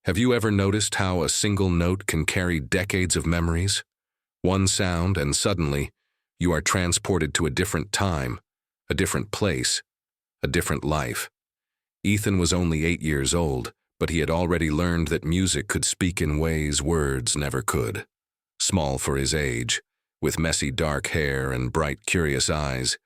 Have you ever noticed how a single note can carry decades of memories? One sound, and suddenly, you are transported to a different time, a different place, a different life. Ethan was only 8 years old, but he had already learned that music could speak in ways words never could. Small for his age, with messy dark hair and bright, curious eyes,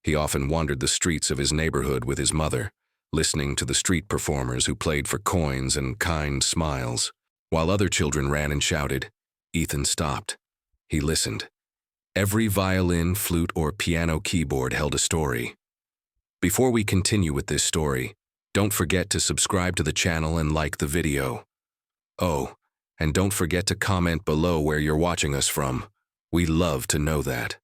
he often wandered the streets of his neighborhood with his mother, listening to the street performers who played for coins and kind smiles. While other children ran and shouted, Ethan stopped. He listened. Every violin, flute, or piano keyboard held a story. Before we continue with this story, don't forget to subscribe to the channel and like the video. Oh, and don't forget to comment below where you're watching us from. We love to know that.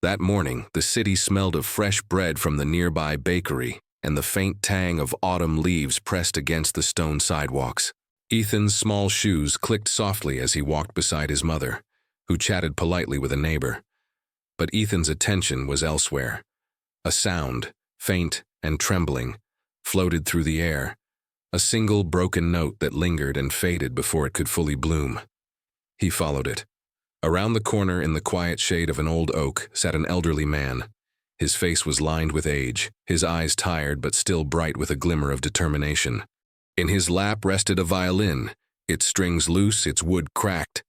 That morning, the city smelled of fresh bread from the nearby bakery and the faint tang of autumn leaves pressed against the stone sidewalks. Ethan's small shoes clicked softly as he walked beside his mother, who chatted politely with a neighbor. But Ethan's attention was elsewhere. A sound, faint and trembling, floated through the air, a single broken note that lingered and faded before it could fully bloom. He followed it. Around the corner in the quiet shade of an old oak sat an elderly man. His face was lined with age, his eyes tired but still bright with a glimmer of determination. In his lap rested a violin, its strings loose, its wood cracked.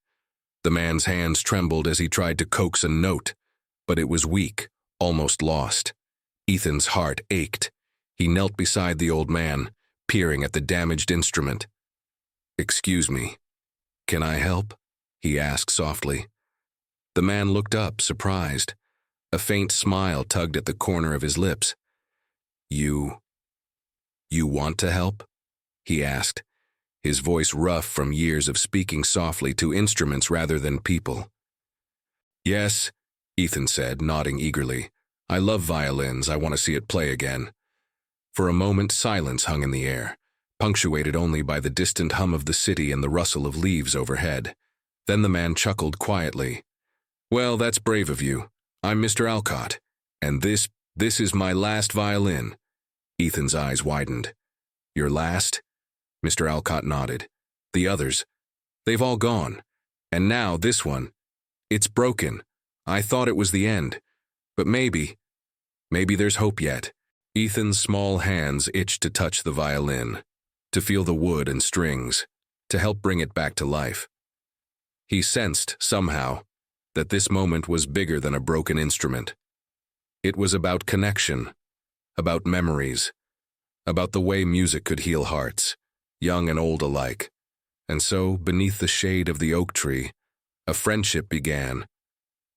The man's hands trembled as he tried to coax a note, but it was weak, almost lost. Ethan's heart ached. He knelt beside the old man, peering at the damaged instrument. "Excuse me, can I help?" he asked softly. The man looked up, surprised. A faint smile tugged at the corner of his lips. You want to help?" he asked, his voice rough from years of speaking softly to instruments rather than people. "Yes," Ethan said, nodding eagerly. "I love violins. I want to see it play again." For a moment, silence hung in the air, punctuated only by the distant hum of the city and the rustle of leaves overhead. Then the man chuckled quietly. "Well, that's brave of you. I'm Mr. Alcott, and this is my last violin." Ethan's eyes widened. "Your last?" Mr. Alcott nodded. "The others, they've all gone. And now this one, it's broken. I thought it was the end. But maybe there's hope yet." Ethan's small hands itched to touch the violin, to feel the wood and strings, to help bring it back to life. He sensed, somehow, that this moment was bigger than a broken instrument. It was about connection, about memories, about the way music could heal hearts, young and old alike. And so, beneath the shade of the oak tree, a friendship began,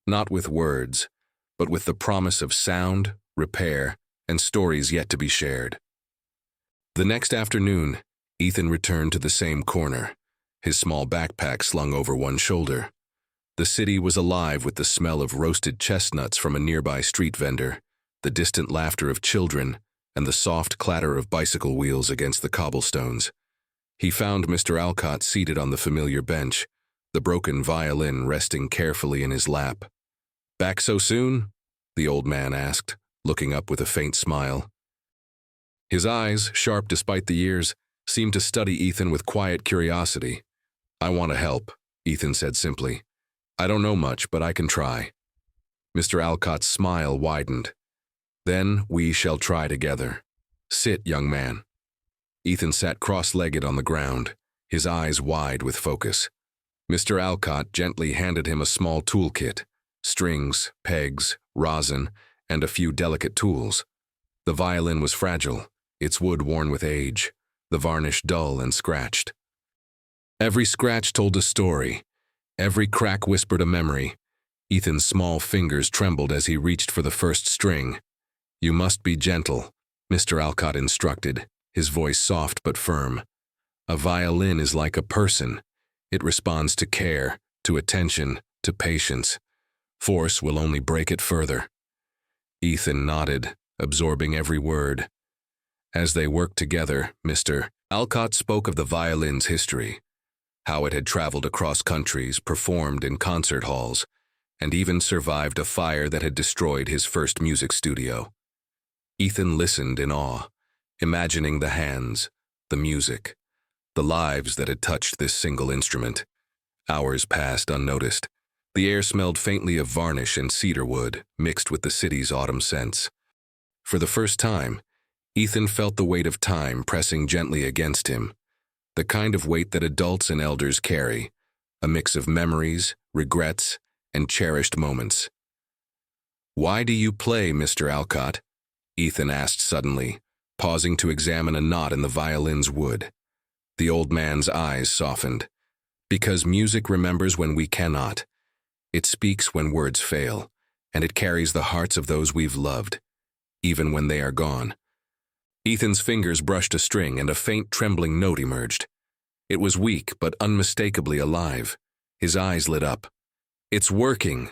not with words, but with the promise of sound, repair, and stories yet to be shared. The next afternoon, Ethan returned to the same corner, his small backpack slung over one shoulder. The city was alive with the smell of roasted chestnuts from a nearby street vendor, the distant laughter of children, and the soft clatter of bicycle wheels against the cobblestones. He found Mr. Alcott seated on the familiar bench, the broken violin resting carefully in his lap. "Back so soon?" the old man asked, looking up with a faint smile. His eyes, sharp despite the years, seemed to study Ethan with quiet curiosity. "I want to help," Ethan said simply. "I don't know much, but I can try." Mr. Alcott's smile widened. "Then we shall try together. Sit, young man." Ethan sat cross-legged on the ground, his eyes wide with focus. Mr. Alcott gently handed him a small toolkit, strings, pegs, rosin, and a few delicate tools. The violin was fragile, its wood worn with age, the varnish dull and scratched. Every scratch told a story. Every crack whispered a memory. Ethan's small fingers trembled as he reached for the first string. "You must be gentle," Mr. Alcott instructed, his voice soft but firm. "A violin is like a person. It responds to care, to attention, to patience. Force will only break it further." Ethan nodded, absorbing every word. As they worked together, Mr. Alcott spoke of the violin's history, how it had traveled across countries, performed in concert halls, and even survived a fire that had destroyed his first music studio. Ethan listened in awe, imagining the hands, the music, the lives that had touched this single instrument. Hours passed unnoticed. The air smelled faintly of varnish and cedar wood, mixed with the city's autumn scents. For the first time, Ethan felt the weight of time pressing gently against him, the kind of weight that adults and elders carry, a mix of memories, regrets, and cherished moments. "Why do you play, Mr. Alcott?" Ethan asked suddenly, pausing to examine a knot in the violin's wood. The old man's eyes softened. "Because music remembers when we cannot. It speaks when words fail, and it carries the hearts of those we've loved, even when they are gone." Ethan's fingers brushed a string and a faint trembling note emerged. It was weak but unmistakably alive. His eyes lit up. "It's working."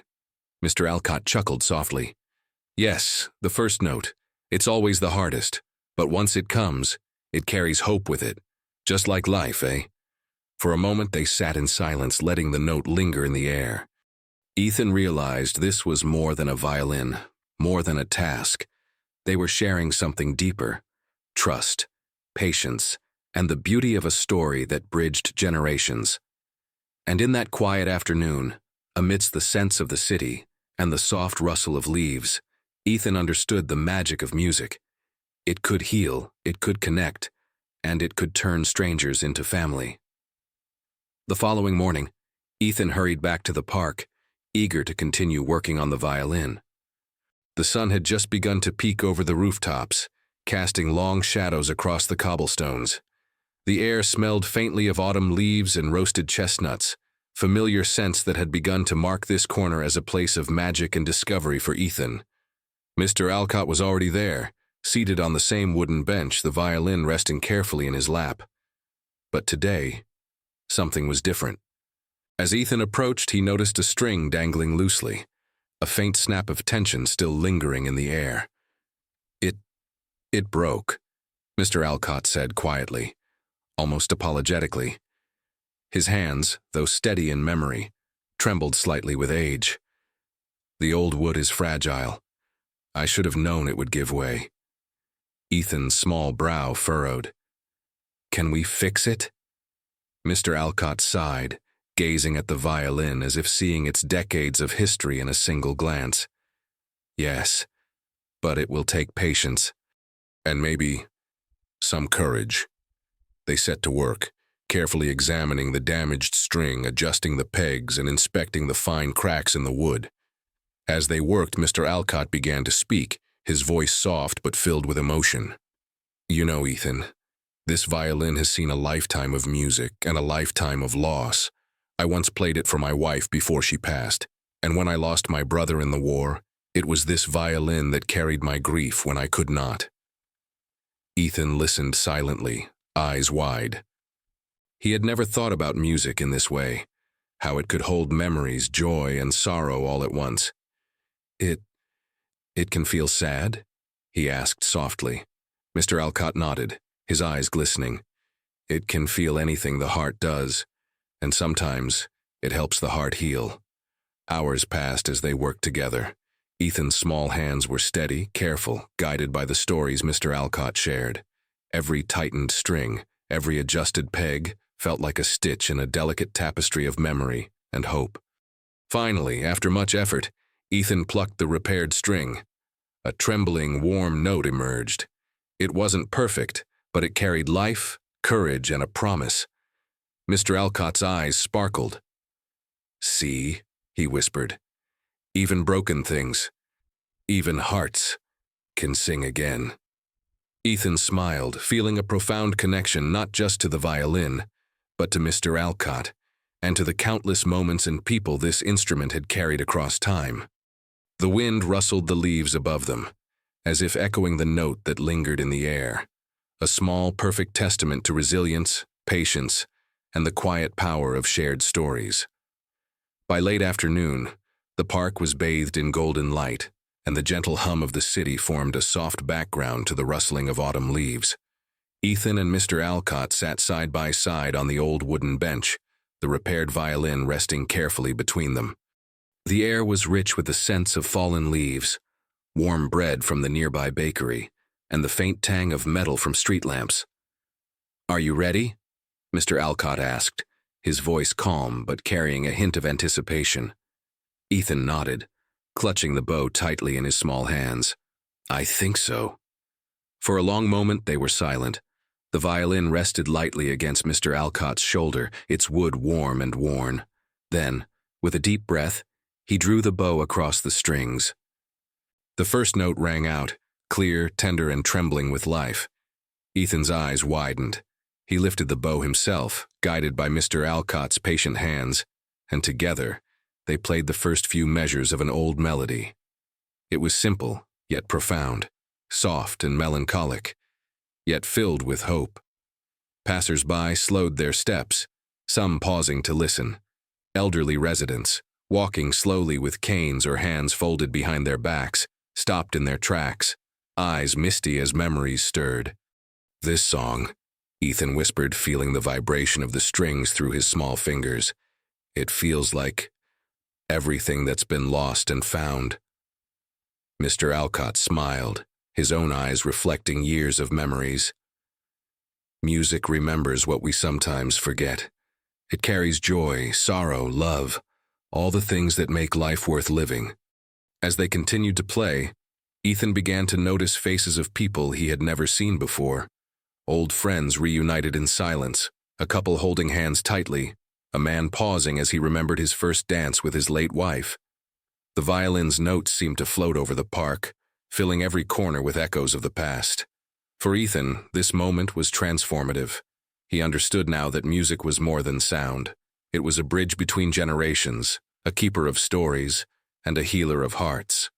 Mr. Alcott chuckled softly. "Yes, the first note. It's always the hardest, but once it comes, it carries hope with it. Just like life, eh?" For a moment they sat in silence, letting the note linger in the air. Ethan realized this was more than a violin, more than a task. They were sharing something deeper: trust, patience, and the beauty of a story that bridged generations. And in that quiet afternoon, amidst the scents of the city and the soft rustle of leaves, Ethan understood the magic of music. It could heal, it could connect, and it could turn strangers into family. The following morning, Ethan hurried back to the park, eager to continue working on the violin. The sun had just begun to peek over the rooftops, casting long shadows across the cobblestones. The air smelled faintly of autumn leaves and roasted chestnuts, familiar scents that had begun to mark this corner as a place of magic and discovery for Ethan. Mr. Alcott was already there, seated on the same wooden bench, the violin resting carefully in his lap. But today, something was different. As Ethan approached, he noticed a string dangling loosely, a faint snap of tension still lingering in the air. It broke," Mr. Alcott said quietly, almost apologetically. His hands, though steady in memory, trembled slightly with age. "The old wood is fragile. I should have known it would give way." Ethan's small brow furrowed. "Can we fix it?" Mr. Alcott sighed, gazing at the violin as if seeing its decades of history in a single glance. "Yes, but it will take patience. And maybe some courage." They set to work, carefully examining the damaged string, adjusting the pegs, and inspecting the fine cracks in the wood. As they worked, Mr. Alcott began to speak, his voice soft but filled with emotion. "You know, Ethan, this violin has seen a lifetime of music and a lifetime of loss. I once played it for my wife before she passed, and when I lost my brother in the war, it was this violin that carried my grief when I could not." Ethan listened silently, eyes wide. He had never thought about music in this way, how it could hold memories, joy, and sorrow all at once. It can feel sad?" he asked softly. Mr. Alcott nodded, his eyes glistening. "It can feel anything the heart does, and sometimes it helps the heart heal." Hours passed as they worked together. Ethan's small hands were steady, careful, guided by the stories Mr. Alcott shared. Every tightened string, every adjusted peg, felt like a stitch in a delicate tapestry of memory and hope. Finally, after much effort, Ethan plucked the repaired string. A trembling, warm note emerged. It wasn't perfect, but it carried life, courage, and a promise. Mr. Alcott's eyes sparkled. "See," he whispered, "even broken things, even hearts, can sing again." Ethan smiled, feeling a profound connection not just to the violin, but to Mr. Alcott, and to the countless moments and people this instrument had carried across time. The wind rustled the leaves above them, as if echoing the note that lingered in the air, a small, perfect testament to resilience, patience, and the quiet power of shared stories. By late afternoon, the park was bathed in golden light, and the gentle hum of the city formed a soft background to the rustling of autumn leaves. Ethan and Mr. Alcott sat side by side on the old wooden bench, the repaired violin resting carefully between them. The air was rich with the scents of fallen leaves, warm bread from the nearby bakery, and the faint tang of metal from street lamps. "Are you ready?" Mr. Alcott asked, his voice calm but carrying a hint of anticipation. Ethan nodded, clutching the bow tightly in his small hands. I think so. For a long moment they were silent. The violin rested lightly against Mr. Alcott's shoulder, its wood warm and worn. Then, with a deep breath, he drew the bow across the strings. The first note rang out, clear, tender, and trembling with life. Ethan's eyes widened. He lifted the bow himself, guided by Mr. Alcott's patient hands, and together, they played the first few measures of an old melody. It was simple, yet profound, soft and melancholic, yet filled with hope. Passers-by slowed their steps, some pausing to listen. Elderly residents, walking slowly with canes or hands folded behind their backs, stopped in their tracks, eyes misty as memories stirred. This song, Ethan whispered, feeling the vibration of the strings through his small fingers. It feels like everything that's been lost and found. Mr. Alcott smiled, his own eyes reflecting years of memories. Music remembers what we sometimes forget. It carries joy, sorrow, love, all the things that make life worth living. As they continued to play, Ethan began to notice faces of people he had never seen before. Old friends reunited in silence, a couple holding hands tightly, a man pausing as he remembered his first dance with his late wife. The violin's notes seemed to float over the park, filling every corner with echoes of the past. For Ethan, this moment was transformative. He understood now that music was more than sound. It was a bridge between generations, a keeper of stories, and a healer of hearts.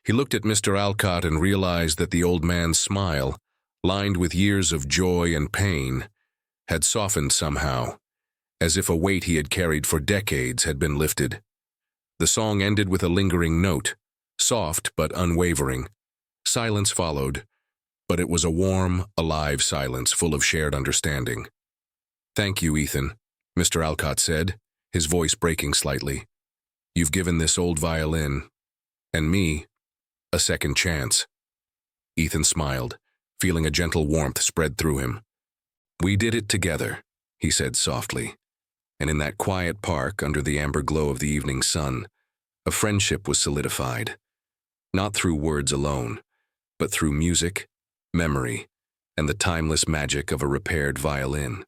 He looked at Mr. Alcott and realized that the old man's smile, lined with years of joy and pain, had softened somehow, as if a weight he had carried for decades had been lifted. The song ended with a lingering note, soft but unwavering. Silence followed, but it was a warm, alive silence full of shared understanding. Thank you, Ethan, Mr. Alcott said, his voice breaking slightly. You've given this old violin, and me, a second chance. Ethan smiled, feeling a gentle warmth spread through him. We did it together, he said softly, and in that quiet park under the amber glow of the evening sun, a friendship was solidified, not through words alone, but through music, memory, and the timeless magic of a repaired violin.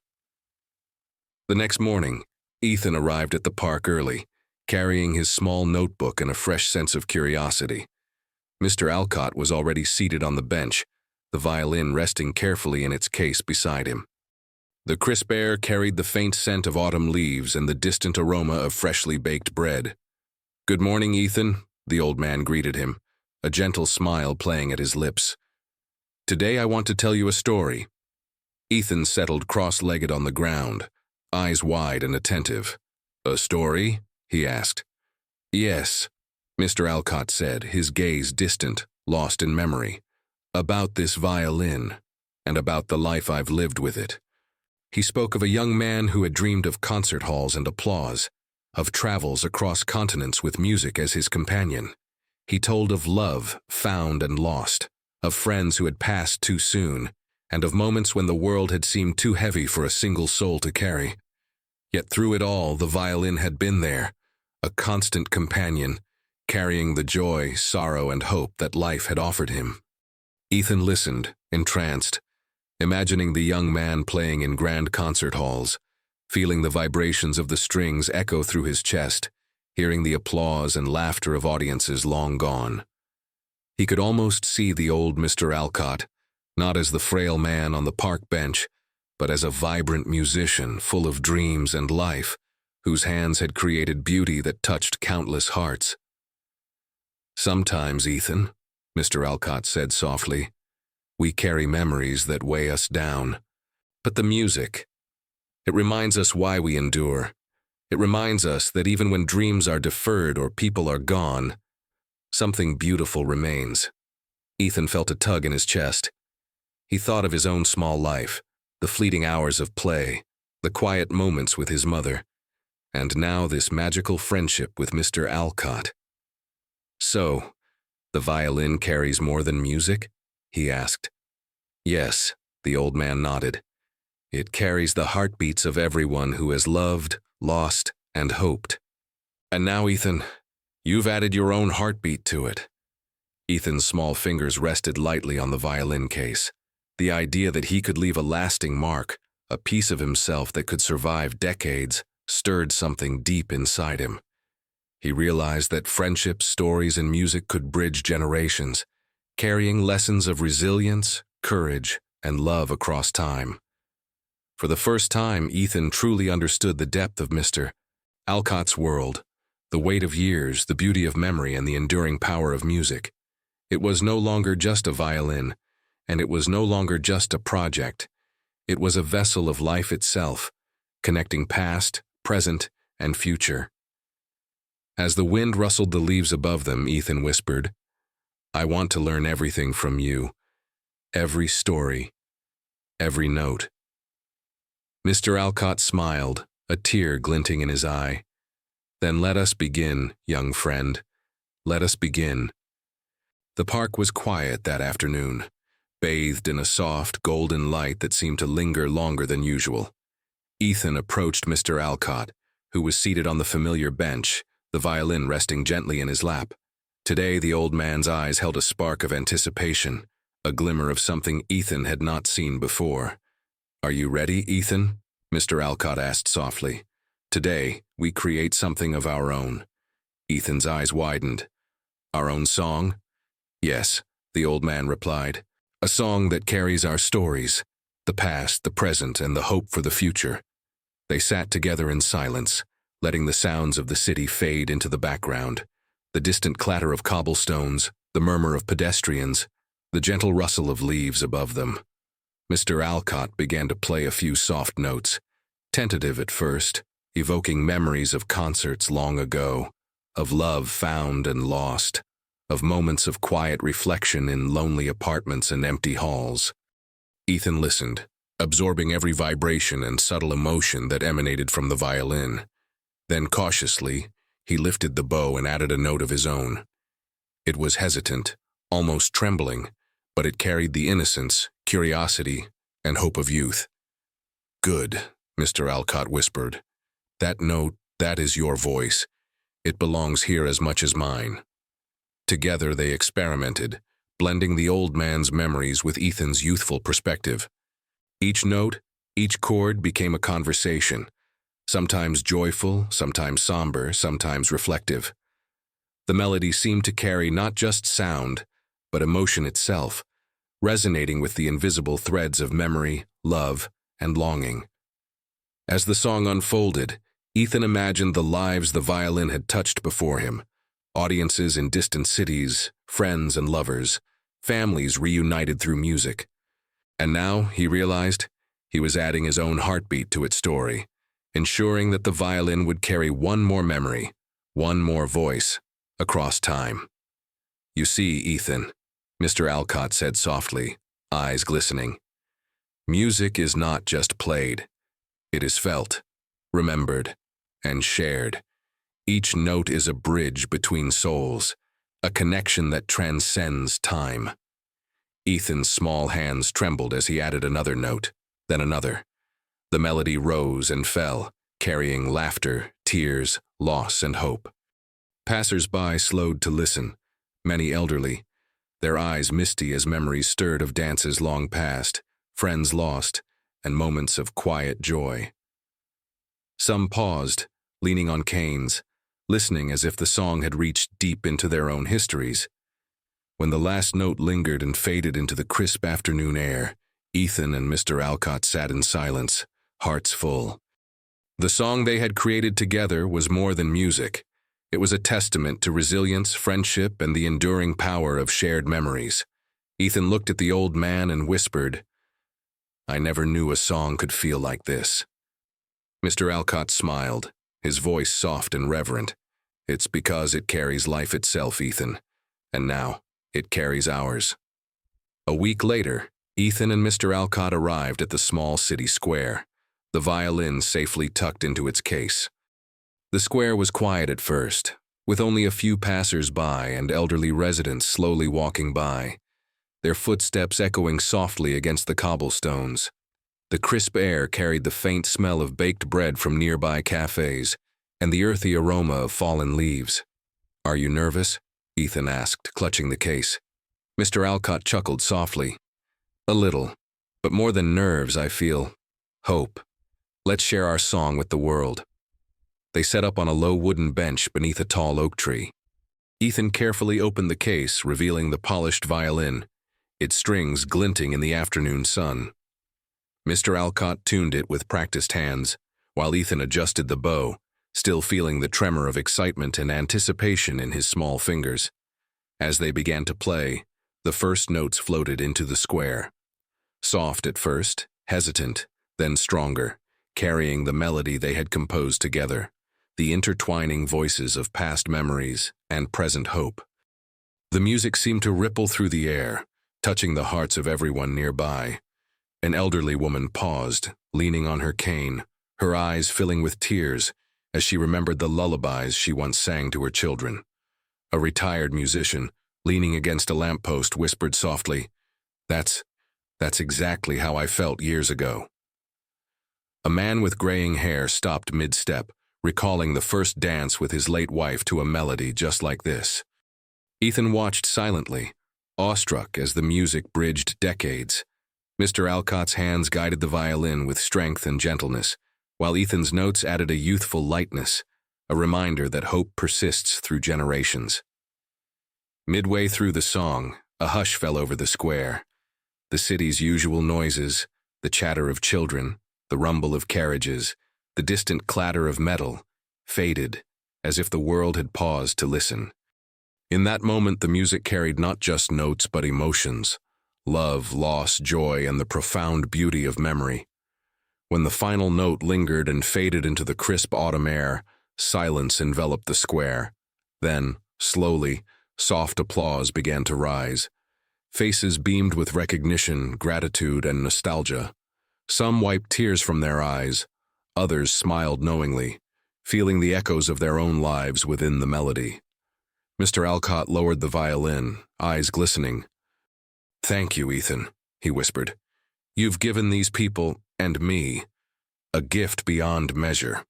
The next morning, Ethan arrived at the park early, carrying his small notebook and a fresh sense of curiosity. Mr. Alcott was already seated on the bench, the violin resting carefully in its case beside him. The crisp air carried the faint scent of autumn leaves and the distant aroma of freshly baked bread. Good morning, Ethan, the old man greeted him, a gentle smile playing at his lips. Today I want to tell you a story. Ethan settled cross-legged on the ground, eyes wide and attentive. A story? He asked. Yes, Mr. Alcott said, his gaze distant, lost in memory. About this violin, and about the life I've lived with it. He spoke of a young man who had dreamed of concert halls and applause, of travels across continents with music as his companion. He told of love found and lost, of friends who had passed too soon, and of moments when the world had seemed too heavy for a single soul to carry. Yet through it all, the violin had been there, a constant companion, carrying the joy, sorrow, and hope that life had offered him. Ethan listened, entranced, imagining the young man playing in grand concert halls, feeling the vibrations of the strings echo through his chest, hearing the applause and laughter of audiences long gone. He could almost see the old Mr. Alcott, not as the frail man on the park bench, but as a vibrant musician full of dreams and life, whose hands had created beauty that touched countless hearts. Sometimes, Ethan, Mr. Alcott said softly, we carry memories that weigh us down. But the music, it reminds us why we endure. It reminds us that even when dreams are deferred or people are gone, something beautiful remains. Ethan felt a tug in his chest. He thought of his own small life, the fleeting hours of play, the quiet moments with his mother, and now this magical friendship with Mr. Alcott. So, the violin carries more than music? He asked. Yes, the old man nodded. It carries the heartbeats of everyone who has loved, lost, and hoped. And now, Ethan, you've added your own heartbeat to it. Ethan's small fingers rested lightly on the violin case. The idea that he could leave a lasting mark, a piece of himself that could survive decades, stirred something deep inside him. He realized that friendships, stories, and music could bridge generations, carrying lessons of resilience, courage, and love across time. For the first time, Ethan truly understood the depth of Mr. Alcott's world, the weight of years, the beauty of memory, and the enduring power of music. It was no longer just a violin, and it was no longer just a project. It was a vessel of life itself, connecting past, present, and future. As the wind rustled the leaves above them, Ethan whispered, "I want to learn everything from you, every story, every note." Mr. Alcott smiled, a tear glinting in his eye. "Then let us begin, young friend. Let us begin." The park was quiet that afternoon, bathed in a soft, golden light that seemed to linger longer than usual. Ethan approached Mr. Alcott, who was seated on the familiar bench, the violin resting gently in his lap. Today, the old man's eyes held a spark of anticipation, a glimmer of something Ethan had not seen before. "Are you ready, Ethan?" Mr. Alcott asked softly. "Today, we create something of our own." Ethan's eyes widened. "Our own song?" "Yes," the old man replied. "A song that carries our stories, the past, the present, and the hope for the future." They sat together in silence, letting the sounds of the city fade into the background. The distant clatter of cobblestones, the murmur of pedestrians, the gentle rustle of leaves above them. Mr. Alcott began to play a few soft notes, tentative at first, evoking memories of concerts long ago, of love found and lost, of moments of quiet reflection in lonely apartments and empty halls. Ethan listened, absorbing every vibration and subtle emotion that emanated from the violin. Then cautiously, he lifted the bow and added a note of his own. It was hesitant, almost trembling, but it carried the innocence, curiosity, and hope of youth. "Good," Mr. Alcott whispered. "That note, that is your voice. It belongs here as much as mine." Together they experimented, blending the old man's memories with Ethan's youthful perspective. Each note, each chord became a conversation, sometimes joyful, sometimes somber, sometimes reflective. The melody seemed to carry not just sound, but emotion itself, resonating with the invisible threads of memory, love, and longing. As the song unfolded, Ethan imagined the lives the violin had touched before him, audiences in distant cities, friends and lovers, families reunited through music. And now, he realized, he was adding his own heartbeat to its story, ensuring that the violin would carry one more memory, one more voice, across time. "You see, Ethan," Mr. Alcott said softly, eyes glistening, "music is not just played. It is felt, remembered, and shared. Each note is a bridge between souls, a connection that transcends time." Ethan's small hands trembled as he added another note, then another. The melody rose and fell, carrying laughter, tears, loss, and hope. Passers-by slowed to listen, many elderly, their eyes misty as memories stirred of dances long past, friends lost, and moments of quiet joy. Some paused, leaning on canes, listening as if the song had reached deep into their own histories. When the last note lingered and faded into the crisp afternoon air, Ethan and Mr. Alcott sat in silence, hearts full. The song they had created together was more than music. It was a testament to resilience, friendship, and the enduring power of shared memories. Ethan looked at the old man and whispered, "I never knew a song could feel like this." Mr. Alcott smiled, his voice soft and reverent. "It's because it carries life itself, Ethan. And now, it carries ours." A week later, Ethan and Mr. Alcott arrived at the small city square, the violin safely tucked into its case. The square was quiet at first, with only a few passers-by and elderly residents slowly walking by, their footsteps echoing softly against the cobblestones. The crisp air carried the faint smell of baked bread from nearby cafes and the earthy aroma of fallen leaves. "Are you nervous?" Ethan asked, clutching the case. Mr. Alcott chuckled softly. "A little, but more than nerves, I feel hope. Let's share our song with the world." They sat up on a low wooden bench beneath a tall oak tree. Ethan carefully opened the case, revealing the polished violin, its strings glinting in the afternoon sun. Mr. Alcott tuned it with practiced hands, while Ethan adjusted the bow, still feeling the tremor of excitement and anticipation in his small fingers. As they began to play, the first notes floated into the square. Soft at first, hesitant, then stronger, carrying the melody they had composed together, the intertwining voices of past memories and present hope. The music seemed to ripple through the air, touching the hearts of everyone nearby. An elderly woman paused, leaning on her cane, her eyes filling with tears as she remembered the lullabies she once sang to her children. A retired musician, leaning against a lamppost, whispered softly, That's exactly how I felt years ago." A man with graying hair stopped mid-step, recalling the first dance with his late wife to a melody just like this. Ethan watched silently, awestruck as the music bridged decades. Mr. Alcott's hands guided the violin with strength and gentleness, while Ethan's notes added a youthful lightness, a reminder that hope persists through generations. Midway through the song, a hush fell over the square. The city's usual noises, the chatter of children, the rumble of carriages, the distant clatter of metal, faded, as if the world had paused to listen. In that moment, the music carried not just notes but emotions: love, loss, joy, and the profound beauty of memory. When the final note lingered and faded into the crisp autumn air, silence enveloped the square. Then, slowly, soft applause began to rise. Faces beamed with recognition, gratitude, and nostalgia. Some wiped tears from their eyes, others smiled knowingly, feeling the echoes of their own lives within the melody. Mr. Alcott lowered the violin, eyes glistening. "Thank you, Ethan," he whispered. "You've given these people, and me, a gift beyond measure."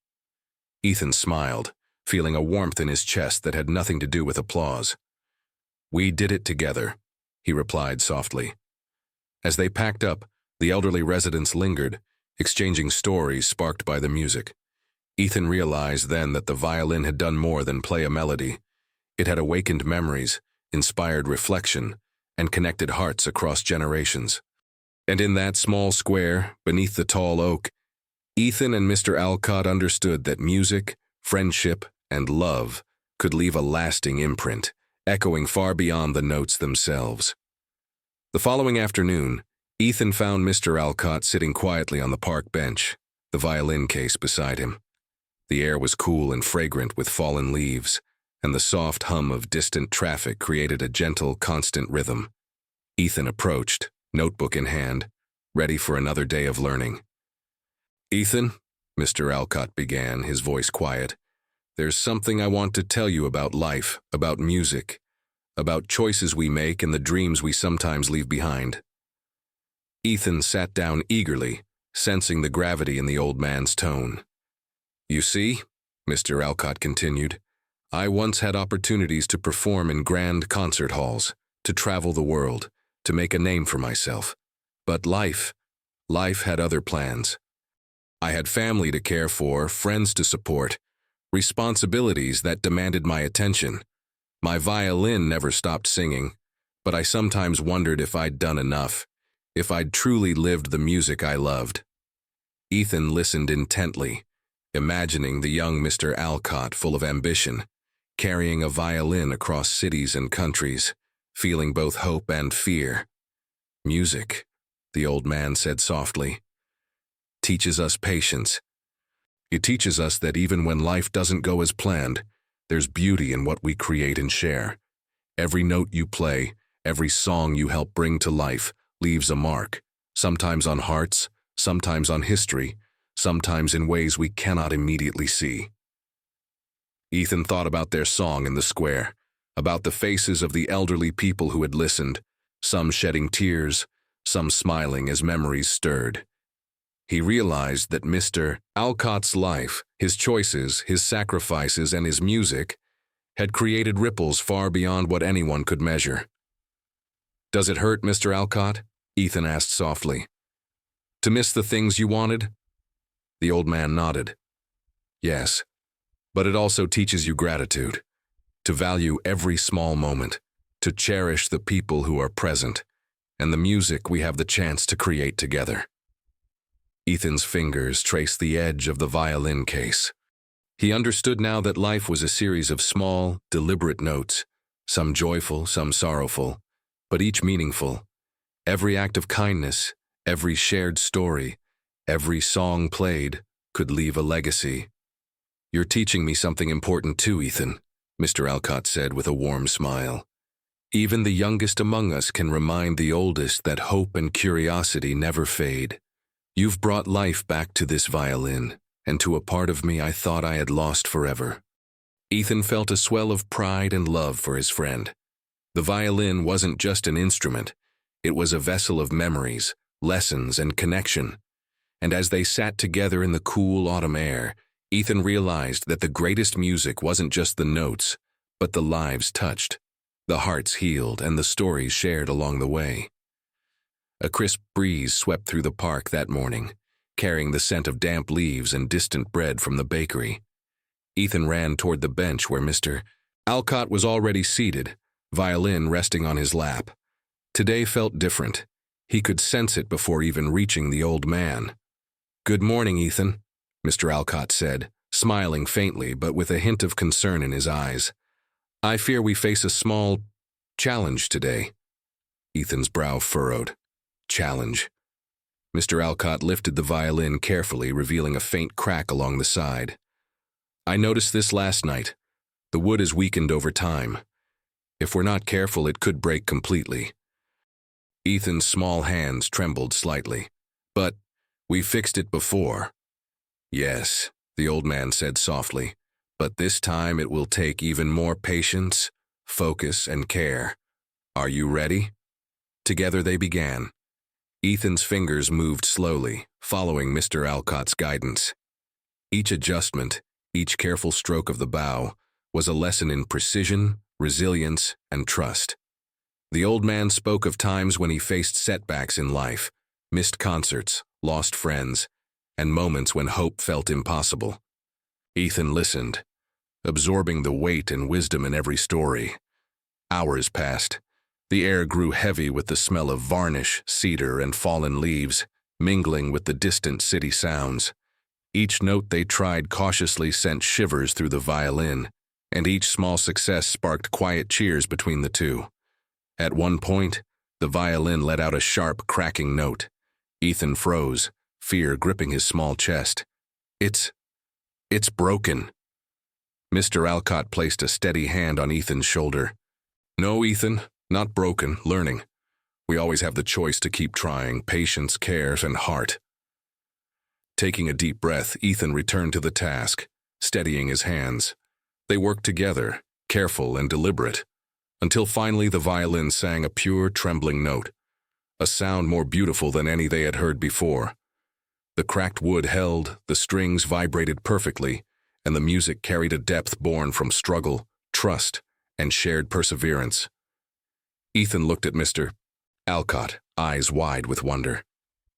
Ethan smiled, feeling a warmth in his chest that had nothing to do with applause. "We did it together," he replied softly. As they packed up, the elderly residents lingered, exchanging stories sparked by the music. Ethan realized then that the violin had done more than play a melody. It had awakened memories, inspired reflection, and connected hearts across generations. And in that small square, beneath the tall oak, Ethan and Mr. Alcott understood that music, friendship, and love could leave a lasting imprint, echoing far beyond the notes themselves. The following afternoon, Ethan found Mr. Alcott sitting quietly on the park bench, the violin case beside him. The air was cool and fragrant with fallen leaves, and the soft hum of distant traffic created a gentle, constant rhythm. Ethan approached, notebook in hand, ready for another day of learning. "Ethan," Mr. Alcott began, his voice quiet, "there's something I want to tell you about life, about music, about choices we make and the dreams we sometimes leave behind." Ethan sat down eagerly, sensing the gravity in the old man's tone. "You see," Mr. Alcott continued, "I once had opportunities to perform in grand concert halls, to travel the world, to make a name for myself. But life had other plans. I had family to care for, friends to support, responsibilities that demanded my attention. My violin never stopped singing, but I sometimes wondered if I'd done enough, if I'd truly lived the music I loved." Ethan listened intently, imagining the young Mr. Alcott full of ambition, carrying a violin across cities and countries, feeling both hope and fear. "Music," the old man said softly, "teaches us patience. It teaches us that even when life doesn't go as planned, there's beauty in what we create and share. Every note you play, every song you help bring to life, leaves a mark, sometimes on hearts, sometimes on history, sometimes in ways we cannot immediately see." Ethan thought about their song in the square, about the faces of the elderly people who had listened, some shedding tears, some smiling as memories stirred. He realized that Mr. Alcott's life, his choices, his sacrifices, and his music had created ripples far beyond what anyone could measure. "Does it hurt, Mr. Alcott?" Ethan asked softly. "To miss the things you wanted?" The old man nodded. "Yes, but it also teaches you gratitude, to value every small moment, to cherish the people who are present, and the music we have the chance to create together." Ethan's fingers traced the edge of the violin case. He understood now that life was a series of small, deliberate notes, some joyful, some sorrowful, but each meaningful. Every act of kindness, every shared story, every song played could leave a legacy. "You're teaching me something important too, Ethan," Mr. Alcott said with a warm smile. "Even the youngest among us can remind the oldest that hope and curiosity never fade. You've brought life back to this violin, and to a part of me I thought I had lost forever." Ethan felt a swell of pride and love for his friend. The violin wasn't just an instrument. It was a vessel of memories, lessons, and connection. And as they sat together in the cool autumn air, Ethan realized that the greatest music wasn't just the notes, but the lives touched, the hearts healed, and the stories shared along the way. A crisp breeze swept through the park that morning, carrying the scent of damp leaves and distant bread from the bakery. Ethan ran toward the bench where Mr. Alcott was already seated, violin resting on his lap. Today felt different. He could sense it before even reaching the old man. "Good morning, Ethan," Mr. Alcott said, smiling faintly but with a hint of concern in his eyes. "I fear we face a small challenge today." Ethan's brow furrowed. Challenge. Mr. Alcott lifted the violin carefully, revealing a faint crack along the side. "I noticed this last night. The wood is weakened over time. If we're not careful, it could break completely." Ethan's small hands trembled slightly. "But we fixed it before." "Yes," the old man said softly, "but this time it will take even more patience, focus, and care. Are you ready?" Together they began. Ethan's fingers moved slowly, following Mr. Alcott's guidance. Each adjustment, each careful stroke of the bow, was a lesson in precision, resilience, and trust. The old man spoke of times when he faced setbacks in life, missed concerts, lost friends, and moments when hope felt impossible. Ethan listened, absorbing the weight and wisdom in every story. Hours passed. The air grew heavy with the smell of varnish, cedar, and fallen leaves, mingling with the distant city sounds. Each note they tried cautiously sent shivers through the violin, and each small success sparked quiet cheers between the two. At one point, the violin let out a sharp, cracking note. Ethan froze, fear gripping his small chest. It's broken." Mr. Alcott placed a steady hand on Ethan's shoulder. "No, Ethan. Not broken, learning. We always have the choice to keep trying, patience, care, and heart." Taking a deep breath, Ethan returned to the task, steadying his hands. They worked together, careful and deliberate, until finally the violin sang a pure, trembling note, a sound more beautiful than any they had heard before. The cracked wood held, the strings vibrated perfectly, and the music carried a depth born from struggle, trust, and shared perseverance. Ethan looked at Mr. Alcott, eyes wide with wonder.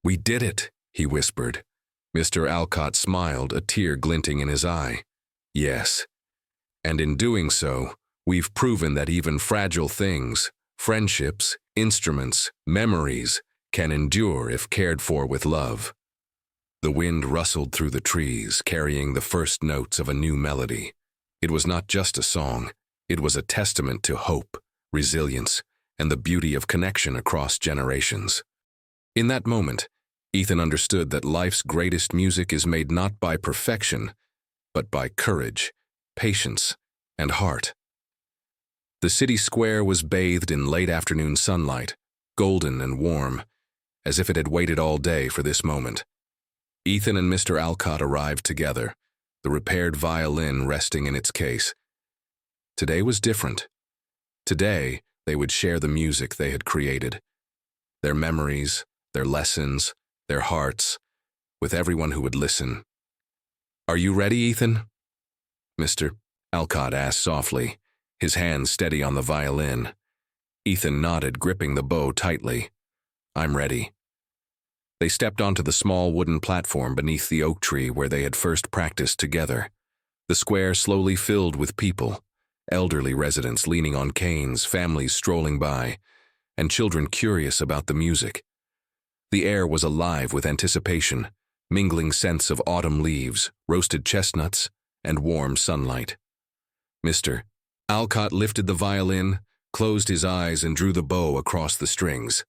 "We did it," he whispered. Mr. Alcott smiled, a tear glinting in his eye. "Yes. And in doing so, we've proven that even fragile things, friendships, instruments, memories, can endure if cared for with love." The wind rustled through the trees, carrying the first notes of a new melody. It was not just a song. It was a testament to hope, resilience, and the beauty of connection across generations. In that moment, Ethan understood that life's greatest music is made not by perfection, but by courage, patience, and heart. The city square was bathed in late afternoon sunlight, golden and warm, as if it had waited all day for this moment. Ethan and Mr. Alcott arrived together, the repaired violin resting in its case. Today was different. Today, they would share the music they had created. Their memories, their lessons, their hearts, with everyone who would listen. "Are you ready, Ethan?" Mr. Alcott asked softly, his hand steady on the violin. Ethan nodded, gripping the bow tightly. "I'm ready." They stepped onto the small wooden platform beneath the oak tree where they had first practiced together. The square slowly filled with people, elderly residents leaning on canes, families strolling by, and children curious about the music. The air was alive with anticipation, mingling scents of autumn leaves, roasted chestnuts, and warm sunlight. Mr. Alcott lifted the violin, closed his eyes, and drew the bow across the strings.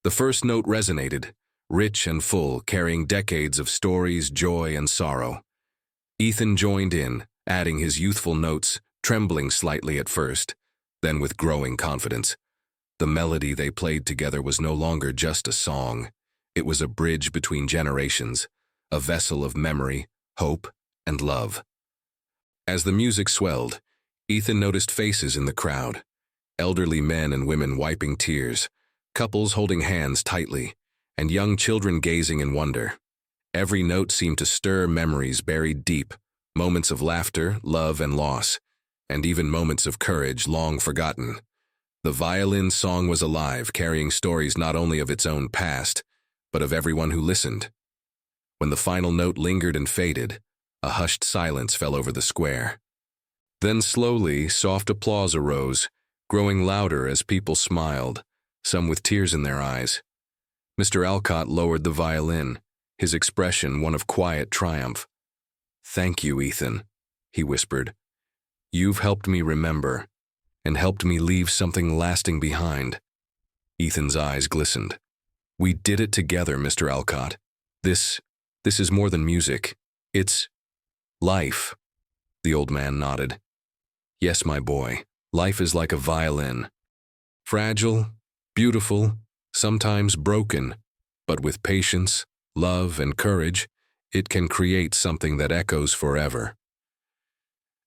The first note resonated, rich and full, carrying decades of stories, joy, and sorrow. Ethan joined in, adding his youthful notes, trembling slightly at first, then with growing confidence. The melody they played together was no longer just a song. It was a bridge between generations, a vessel of memory, hope, and love. As the music swelled, Ethan noticed faces in the crowd, elderly men and women wiping tears, couples holding hands tightly, and young children gazing in wonder. Every note seemed to stir memories buried deep, moments of laughter, love, and loss, and even moments of courage long forgotten. The violin song was alive, carrying stories not only of its own past, but of everyone who listened. When the final note lingered and faded, a hushed silence fell over the square. Then slowly, soft applause arose, growing louder as people smiled, some with tears in their eyes. Mr. Alcott lowered the violin, his expression one of quiet triumph. "Thank you, Ethan," he whispered. "You've helped me remember, and helped me leave something lasting behind." Ethan's eyes glistened. "We did it together, Mr. Alcott. This is more than music. It's life." The old man nodded. "Yes, my boy, life is like a violin. Fragile, beautiful, sometimes broken, but with patience, love, and courage, it can create something that echoes forever."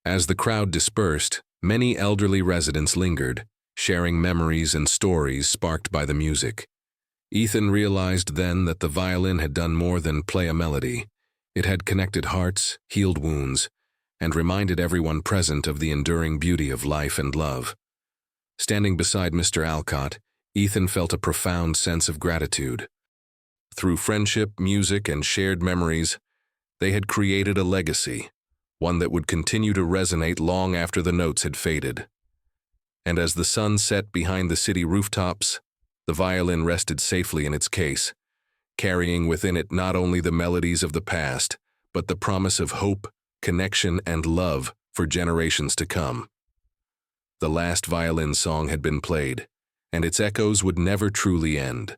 As the crowd dispersed, many elderly residents lingered, sharing memories and stories sparked by the music. Ethan realized then that the violin had done more than play a melody. It had connected hearts, healed wounds, and reminded everyone present of the enduring beauty of life and love. Standing beside Mr. Alcott, Ethan felt a profound sense of gratitude. Through friendship, music, and shared memories, they had created a legacy, one that would continue to resonate long after the notes had faded. And as the sun set behind the city rooftops, the violin rested safely in its case, carrying within it not only the melodies of the past, but the promise of hope, connection, and love for generations to come. The last violin song had been played, and its echoes would never truly end.